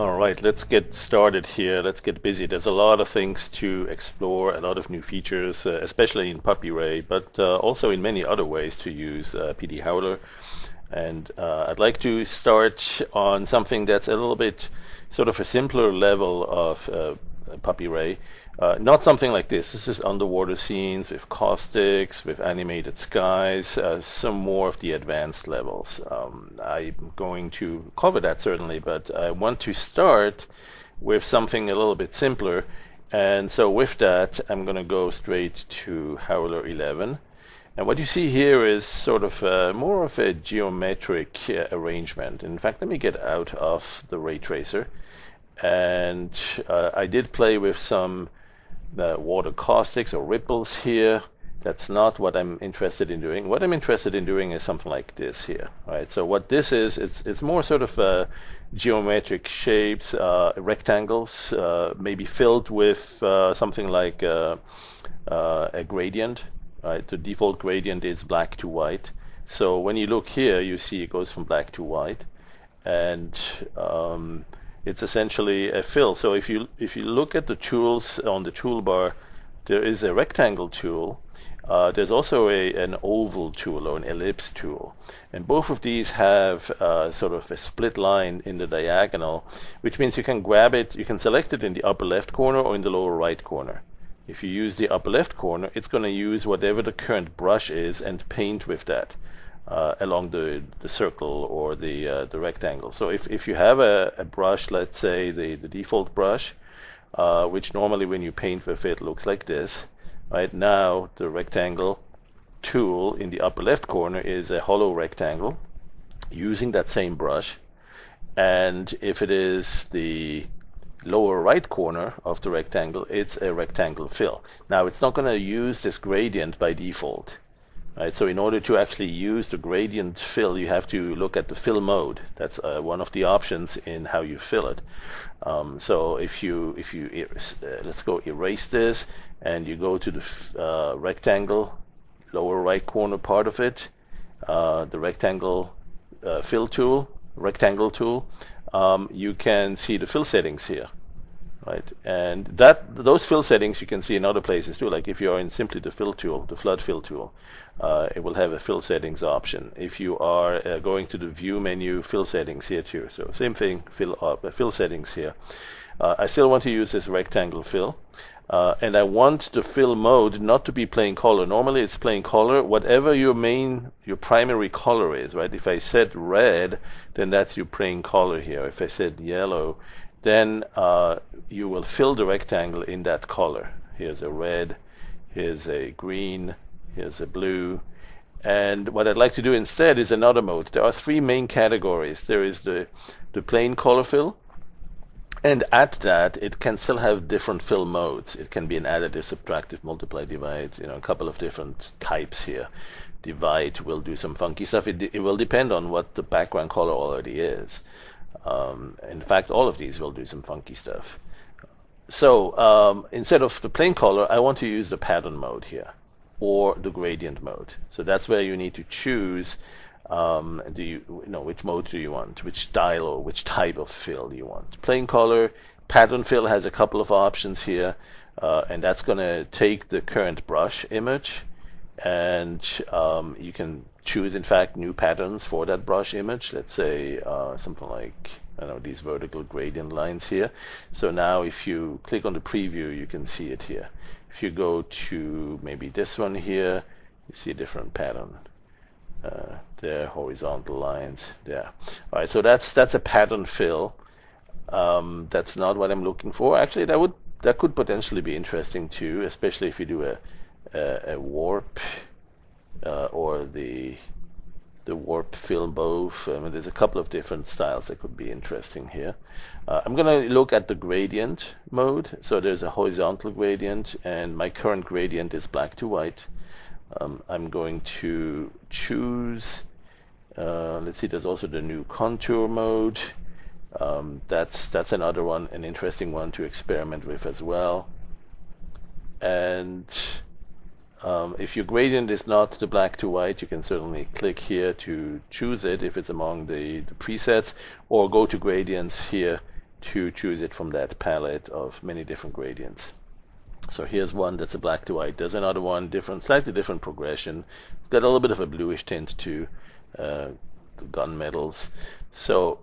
All right, let's get started here. Let's get busy. There's a lot of things to explore, a lot of new features, especially in PuppyRay, but also in many other ways to use PD Howler. And I'd like to start on something that's a little bit sort of a simpler level of PuppyRay. Not something like this. This is underwater scenes with caustics, with animated skies, some more of the advanced levels. I'm going to cover that certainly, but I want to start with something a little bit simpler. And so with that, I'm going to go straight to Howler 11. And what you see here is sort of more of a geometric arrangement. In fact, let me get out of the ray tracer. And I did play with some water caustics or ripples here. That's not what I'm interested in doing. What I'm interested in doing is something like this here, right? So what this is, it's more sort of geometric shapes, rectangles, maybe filled with something like a gradient, right? The default gradient is black to white. So when you look here, you see it goes from black to white, and it's essentially a fill. So if you look at the tools on the toolbar, there is a rectangle tool. There's also an oval tool or an ellipse tool, and both of these have sort of a split line in the diagonal, which means you can grab it, you can select it in the upper left corner or in the lower right corner. If you use the upper left corner, it's going to use whatever the current brush is and paint with that along the circle or the rectangle. So if you have a brush, let's say the default brush, which normally when you paint with it looks like this, right? Now the rectangle tool in the upper left corner is a hollow rectangle using that same brush, and if it is the lower right corner of the rectangle, it's a rectangle fill. Now it's not going to use this gradient by default, right? So in order to actually use the gradient fill, you have to look at the fill mode. That's one of the options in how you fill it. So if you let's go erase this, and you go to the rectangle lower right corner part of it, the rectangle fill tool, rectangle tool, you can see the fill settings here, right? And those fill settings you can see in other places too. Like if you are in simply the fill tool, the flood fill tool, it will have a fill settings option. If you are going to the view menu, fill settings here too. So same thing, fill settings here. I still want to use this rectangle fill, and I want the fill mode not to be plain color. Normally it's plain color, whatever your primary color is, right? If I said red, then that's your plain color here. If I said yellow, then you will fill the rectangle in that color. Here's a red, here's a green, here's a blue. And what I'd like to do instead is another mode. There are three main categories. There is the plain color fill, and at that, it can still have different fill modes. It can be an additive, subtractive, multiply, divide, a couple of different types here. Divide will do some funky stuff. It will depend on what the background color already is. In fact, all of these will do some funky stuff. So instead of the plain color, I want to use the pattern mode here, or the gradient mode. So that's where you need to choose which mode do you want, which style or which type of fill do you want. Plain color, pattern fill has a couple of options here, and that's going to take the current brush image, and you can choose in fact new patterns for that brush image. Let's say something like, I don't know, these vertical gradient lines here. So now if you click on the preview, you can see it here. If you go to maybe this one here, you see a different pattern. There, horizontal lines there. All right, so that's a pattern fill. That's not what I'm looking for. Actually, that could potentially be interesting too, especially if you do a warp or the warp fill both. There's a couple of different styles that could be interesting here. I'm going to look at the gradient mode. So there's a horizontal gradient, and my current gradient is black to white. I'm going to choose, let's see, there's also the new contour mode. That's another one, an interesting one to experiment with as well. And if your gradient is not the black to white, you can certainly click here to choose it if it's among the presets, or go to gradients here to choose it from that palette of many different gradients. So here's one that's a black to white. There's another one, different, slightly different progression. It's got a little bit of a bluish tint to the gunmetals. So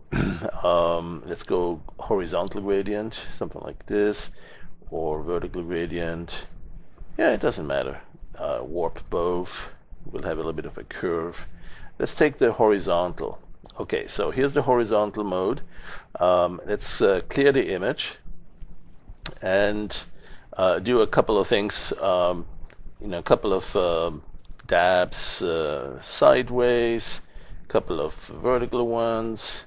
let's go horizontal gradient, something like this, or vertical gradient. Yeah, it doesn't matter. Warp both. We'll have a little bit of a curve. Let's take the horizontal. Okay, so here's the horizontal mode. Let's clear the image and do a couple of things, a couple of dabs sideways, a couple of vertical ones.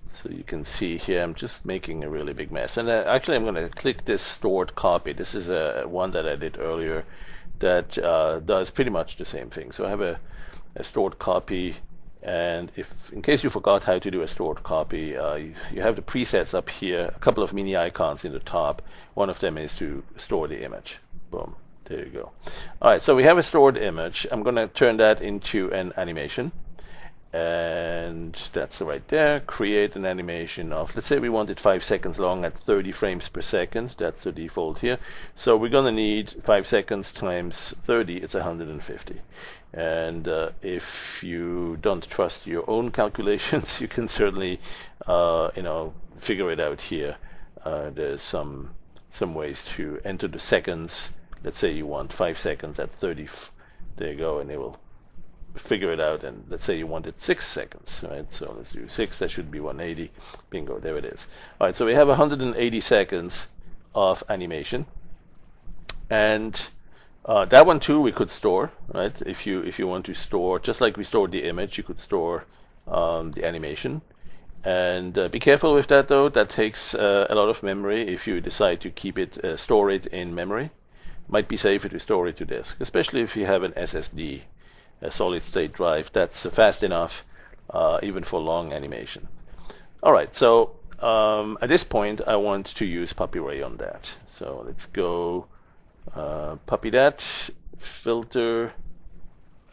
So you can see here, I'm just making a really big mess. And actually, I'm going to click this stored copy. This is one that I did earlier that does pretty much the same thing. So I have a stored copy. And if, in case you forgot how to do a stored copy, you have the presets up here, a couple of mini icons in the top. One of them is to store the image. Boom, there you go. All right, so we have a stored image. I'm going to turn that into an animation. And that's right there. Create an animation of, let's say we want it 5 seconds long at 30 frames per second. That's the default here. So we're going to need 5 seconds times 30. It's 150. And if you don't trust your own calculations, you can certainly, figure it out here. There's some ways to enter the seconds. Let's say you want 5 seconds at 30. There you go, and it will figure it out. And let's say you wanted 6 seconds, right? So let's do 6. That should be 180. Bingo, there it is. All right, so we have 180 seconds of animation, and that one too we could store, right? If you want to store, just like we stored the image, you could store the animation. And be careful with that though. That takes a lot of memory. If you decide to keep it, store it in memory, might be safer to store it to disk, especially if you have an SSD, a solid state drive. That's fast enough, even for long animation. All right, so at this point, I want to use PuppyRay on that. So let's go. Puppy that filter.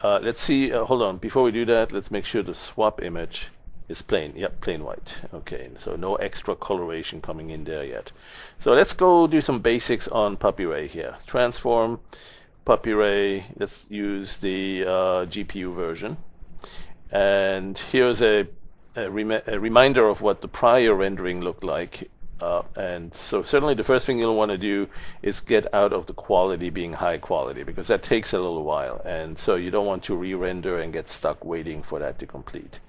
Let's see. Hold on. Before we do that, let's make sure the swap image is plain. Yep, plain white. Okay, so no extra coloration coming in there yet. So let's go do some basics on PuppyRay here. Transform PuppyRay. Let's use the GPU version. And here's a reminder of what the prior rendering looked like. And so certainly the first thing you'll want to do is get out of the quality being high quality, because that takes a little while, and so you don't want to re-render and get stuck waiting for that to complete.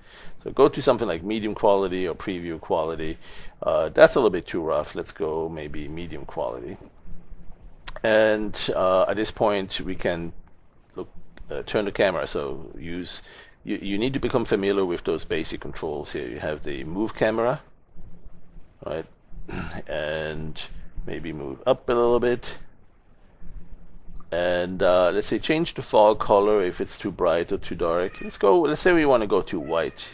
So go to something like medium quality or preview quality. That's a little bit too rough. Let's go maybe medium quality. And at this point we can turn the camera. So you need to become familiar with those basic controls here. You have the move camera, right? And maybe move up a little bit, and let's say change the fog color if it's too bright or too dark. Let's say we want to go to white,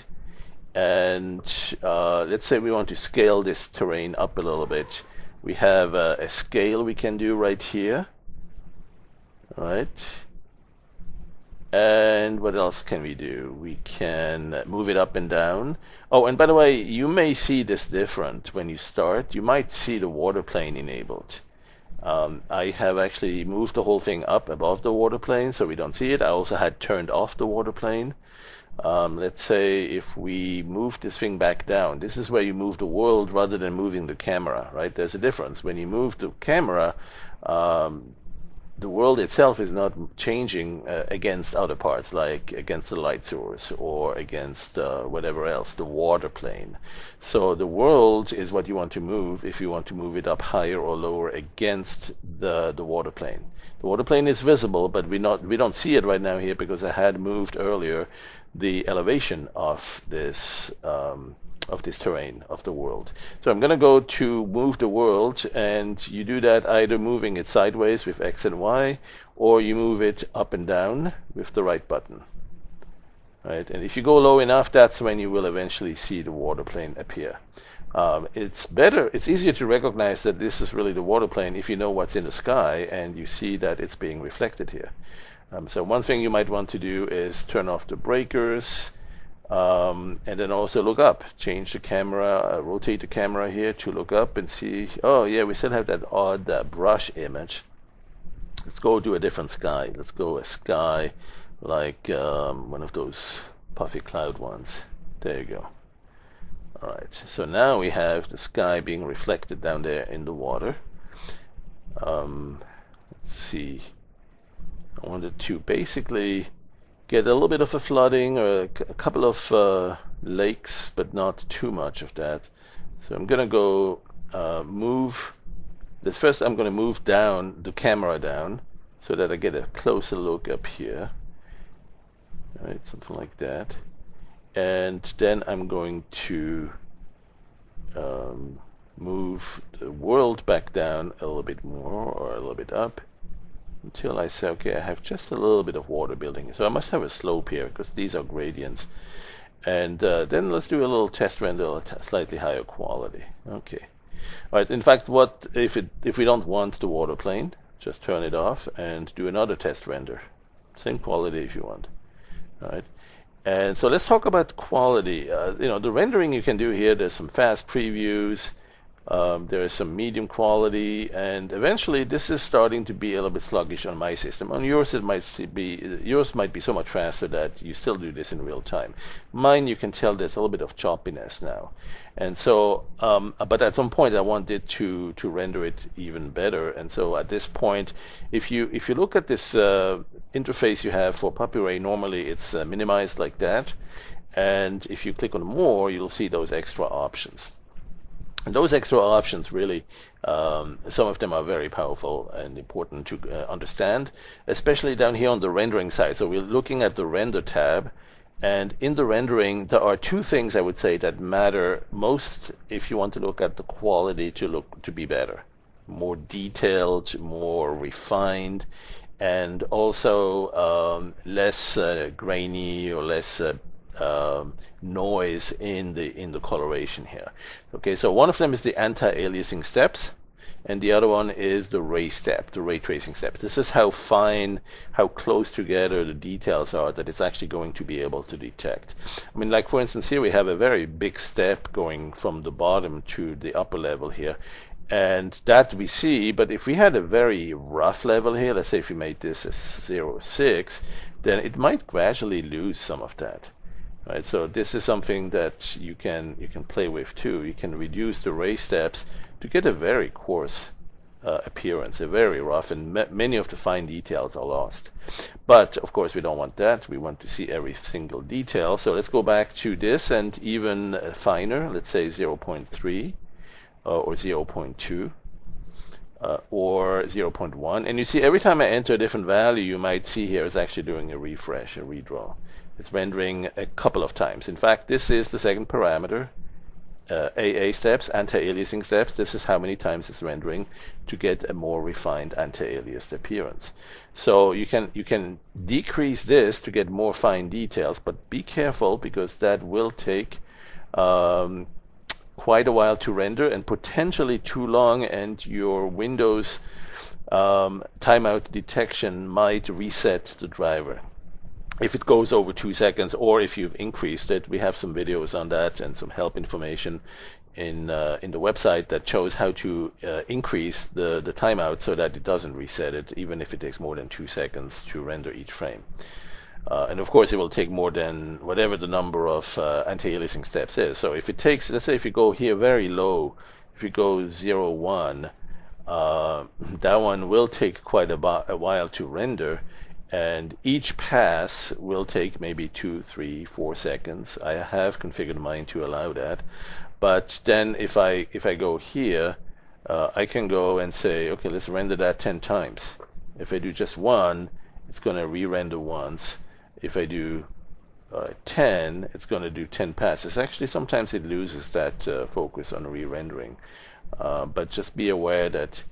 and let's say we want to scale this terrain up a little bit. We have a scale we can do right here, right? And what else can we do? We can move it up and down. Oh, and by the way, you may see this different when you start. You might see the water plane enabled. I have actually moved the whole thing up above the water plane so we don't see it. I also had turned off the water plane. Let's say if we move this thing back down, this is where you move the world rather than moving the camera, right? There's a difference. When you move the camera, the world itself is not changing against other parts, like against the light source or against whatever else, the water plane. So the world is what you want to move if you want to move it up higher or lower against the water plane. The water plane is visible, but we don't see it right now here because I had moved earlier the elevation of this terrain of the world. So I'm going to go to move the world, and you do that either moving it sideways with X and Y, or you move it up and down with the right button. Right? And if you go low enough, that's when you will eventually see the water plane appear. It's easier to recognize that this is really the water plane if you know what's in the sky and you see that it's being reflected here. So one thing you might want to do is turn off the breakers. And then also look up, change the camera, rotate the camera here to look up and see, oh yeah, we still have that odd brush image. Let's go to a different sky. Let's go a sky like one of those puffy cloud ones. There you go. All right, so now we have the sky being reflected down there in the water. Let's see. I wanted to basically get a little bit of a flooding or a couple of lakes, but not too much of that. So I'm gonna go move this first. I'm gonna move down the camera down so that I get a closer look up here. All right, something like that. And then I'm going to move the world back down a little bit more or a little bit up until I say, okay, I have just a little bit of water building. So I must have a slope here because these are gradients. And then let's do a little test render at a slightly higher quality. Okay. All right. In fact, what if we don't want the water plane, just turn it off and do another test render. Same quality if you want. All right. And so let's talk about quality. The rendering you can do here, there's some fast previews. There is some medium quality, and eventually this is starting to be a little bit sluggish on my system. On yours, yours might be so much faster that you still do this in real time. Mine, you can tell there's a little bit of choppiness now, and so. But at some point, I wanted to render it even better, and so at this point, if you look at this interface you have for PuppyRay, normally it's minimized like that, and if you click on more, you'll see those extra options. And those extra options really, some of them are very powerful and important to understand, especially down here on the rendering side. So we're looking at the render tab, and in the rendering, there are two things I would say that matter most if you want to look at the quality to be better, more detailed, more refined, and also less grainy or less noise in the coloration here. Okay, so one of them is the anti-aliasing steps, and the other one is the ray tracing step. This is how fine, how close together the details are that it's actually going to be able to detect. I mean, like for instance, here we have a very big step going from the bottom to the upper level here, and that we see. But if we had a very rough level here, let's say if we made this a 0.6, then it might gradually lose some of that. Right, so this is something that you can play with too. You can reduce the ray steps to get a very coarse appearance, a very rough, and many of the fine details are lost. But of course we don't want that. We want to see every single detail. So let's go back to this and even finer, let's say 0.3 or 0.2 or 0.1. And you see every time I enter a different value, you might see here it's actually doing a refresh, a redraw. It's rendering a couple of times. In fact, this is the second parameter, AA steps, anti-aliasing steps. This is how many times it's rendering to get a more refined anti-aliased appearance. So you can decrease this to get more fine details, but be careful because that will take quite a while to render and potentially too long, and your Windows timeout detection might reset the driver if it goes over 2 seconds, or if you've increased it. We have some videos on that and some help information in the website that shows how to increase the timeout so that it doesn't reset it, even if it takes more than 2 seconds to render each frame. And of course, it will take more than whatever the number of anti-aliasing steps is. So if it takes, let's say if you go here very low, if you go 0.1, that one will take quite a while to render. And each pass will take maybe 2, 3, 4 seconds. I have configured mine to allow that. But then if I go here, I can go and say, okay, let's render that 10 times. If I do just one, it's going to re-render once. If I do 10, it's going to do 10 passes. Actually, sometimes it loses that focus on re-rendering. But just be aware that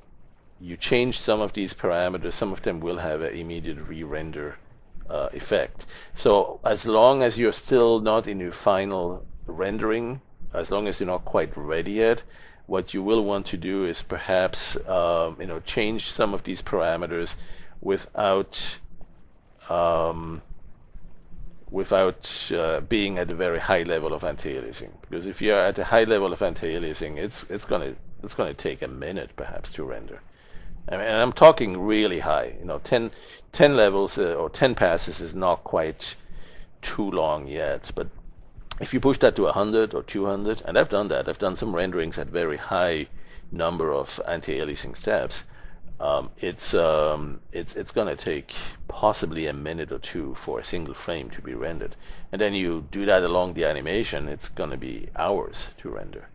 you change some of these parameters, some of them will have an immediate re-render effect. So as long as you're still not in your final rendering, as long as you're not quite ready yet, what you will want to do is perhaps change some of these parameters without without being at a very high level of anti-aliasing. Because if you're at a high level of anti-aliasing, it's gonna take a minute perhaps to render. I mean, and I'm talking really high. You know, 10 levels or 10 passes is not quite too long yet. But if you push that to 100 or 200, and I've done that, I've done some renderings at very high number of anti-aliasing steps. It's gonna take possibly a minute or two for a single frame to be rendered, and then you do that along the animation. It's gonna be hours to render.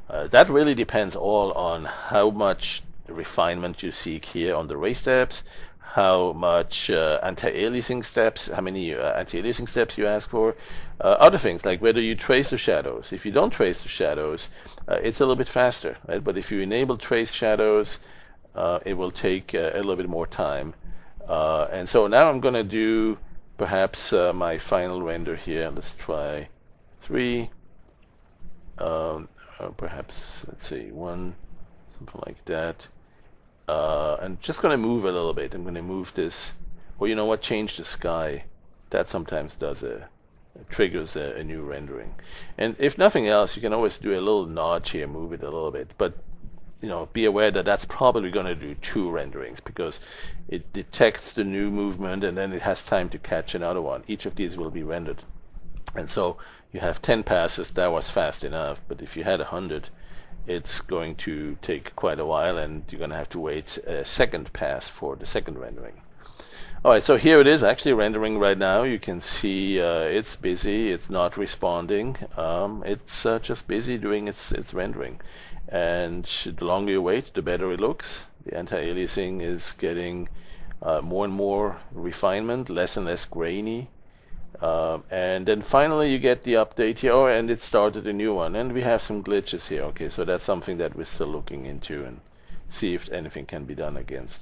That really depends all on how much refinement you seek here on the ray steps, how much anti-aliasing steps, how many anti-aliasing steps you ask for, other things like whether you trace the shadows. If you don't trace the shadows, it's a little bit faster, right? But if you enable trace shadows, it will take a little bit more time. And so now I'm going to do perhaps my final render here. Let's try 3. Perhaps, let's see, 1, something like that. And just going to move a little bit. I'm going to move this, or you know what, change the sky. That sometimes does triggers a new rendering. And if nothing else, you can always do a little notch here, move it a little bit. But you know, be aware that that's probably going to do 2 renderings because it detects the new movement and then it has time to catch another one. Each of these will be rendered. And so you have 10 passes. That was fast enough. But if you had 100, it's going to take quite a while, and you're going to have to wait a second pass for the second rendering. All right, so here it is actually rendering right now. You can see it's busy. It's not responding. It's just busy doing its rendering. And the longer you wait, the better it looks. The anti-aliasing is getting more and more refinement, less and less grainy. And then finally you get the update here, and it started a new one. And we have some glitches here. Okay, so that's something that we're still looking into and see if anything can be done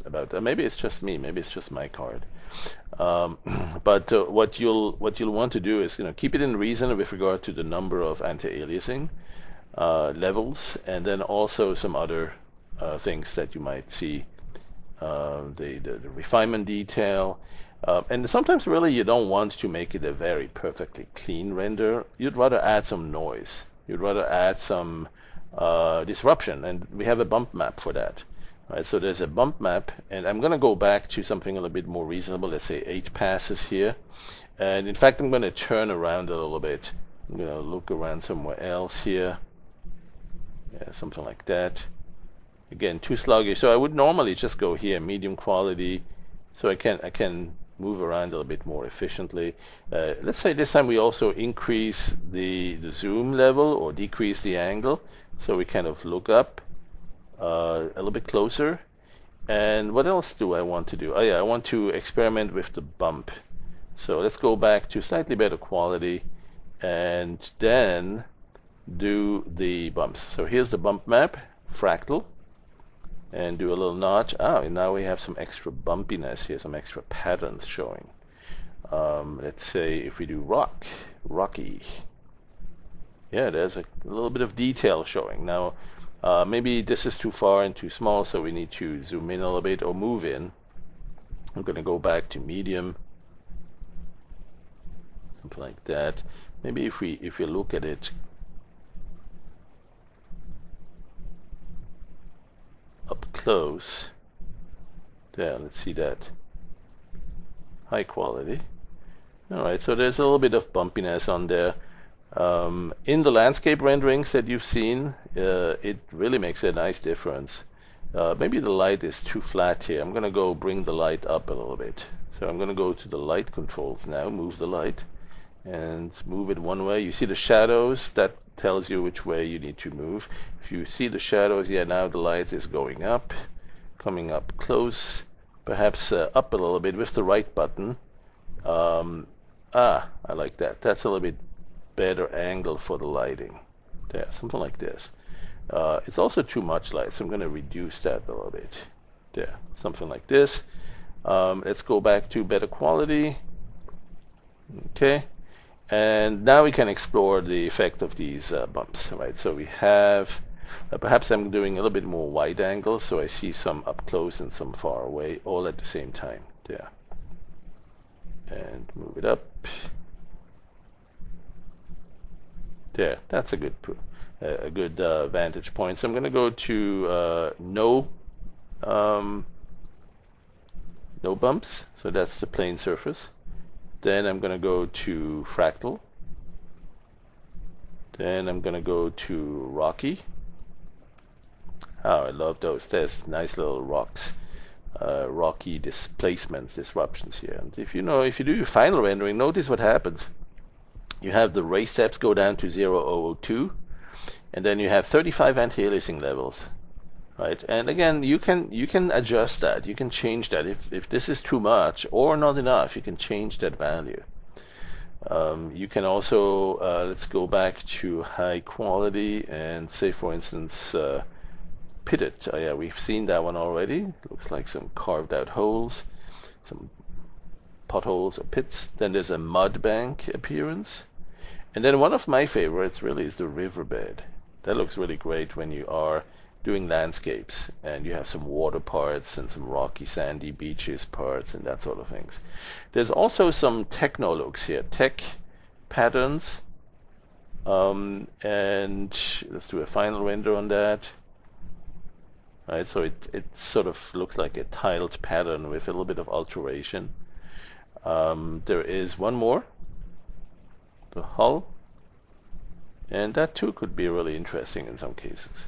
about that. Maybe it's just me. Maybe it's just my card. But what you'll want to do is, you know, keep it in reason with regard to the number of anti-aliasing levels, and then also some other things that you might see, the refinement detail, and sometimes really you don't want to make it a very perfectly clean render. You'd rather add some noise. You'd rather add some disruption, and we have a bump map for that. Right, so there's a bump map, and I'm going to go back to something a little bit more reasonable. Let's say 8 passes here, and in fact I'm going to turn around a little bit. I'm going to look around somewhere else here. Yeah, something like that. Again, too sluggish. So I would normally just go here, medium quality, so I can move around a little bit more efficiently. Let's say this time we also increase the zoom level or decrease the angle, so we kind of look up a little bit closer. And what else do I want to do? Oh yeah, I want to experiment with the bump. So let's go back to slightly better quality and then do the bumps. So here's the bump map, fractal, and do a little notch. And now we have some extra bumpiness here, some extra patterns showing. Let's say if we do rocky. Yeah, there's a little bit of detail showing. Now, maybe this is too far and too small, so we need to zoom in a little bit or move in. I'm going to go back to medium, something like that. Maybe if we look at it up close, there, let's see that. High quality. All right, so there's a little bit of bumpiness on there. In the landscape renderings that you've seen, it really makes a nice difference. Maybe the light is too flat here. I'm going to go bring the light up a little bit. So I'm going to go to the light controls now, move the light, and move it one way. You see the shadows, that tells you which way you need to move. If you see the shadows, yeah, now the light is going up, coming up close, perhaps up a little bit with the right button. I like that. That's a little bit better angle for the lighting. Yeah, something like this. It's also too much light, so I'm going to reduce that a little bit. There, something like this. Let's go back to better quality. Okay, and now we can explore the effect of these bumps. Right, so we have perhaps I'm doing a little bit more wide angle, so I see some up close and some far away, all at the same time. There, and move it up. There, that's a good vantage point. So I'm going to go to um, no bumps. So that's the plane surface. Then I'm going to go to fractal. Then I'm going to go to rocky. Oh, I love those. There's nice little rocks, rocky displacements, disruptions here. And if you do your final rendering, notice what happens. You have the ray steps go down to 0.002, and then you have 35 anti-aliasing levels, right? And again, you can adjust that. You can change that. If this is too much or not enough, you can change that value. You can also let's go back to high quality and say, for instance, pitted. Oh yeah, we've seen that one already. Looks like some carved out holes, some potholes or pits. Then there's a mud bank appearance. And then one of my favorites really is the riverbed. That looks really great when you are doing landscapes and you have some water parts and some rocky sandy beaches parts and that sort of things. There's also some techno looks here, tech patterns, and let's do a final render on that. Right, so it sort of looks like a tiled pattern with a little bit of alteration. There is one more, the hull, and that too could be really interesting in some cases.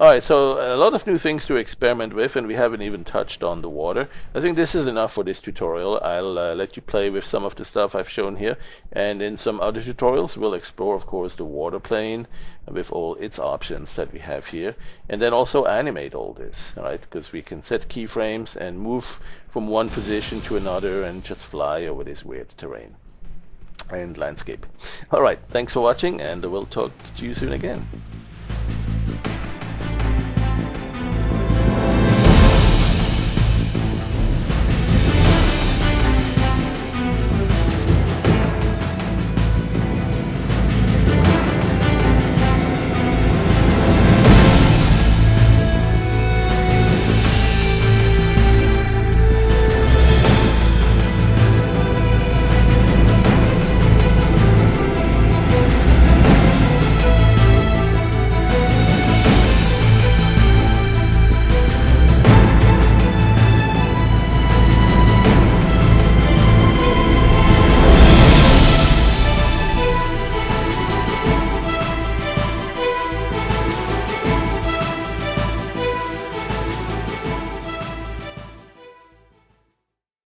Alright, so a lot of new things to experiment with, and we haven't even touched on the water. I think this is enough for this tutorial. I'll let you play with some of the stuff I've shown here, and in some other tutorials we'll explore, of course, the water plane with all its options that we have here, and then also animate all this, alright, because we can set keyframes and move from one position to another and just fly over this weird terrain and landscape. Alright, thanks for watching, and we'll talk to you soon again.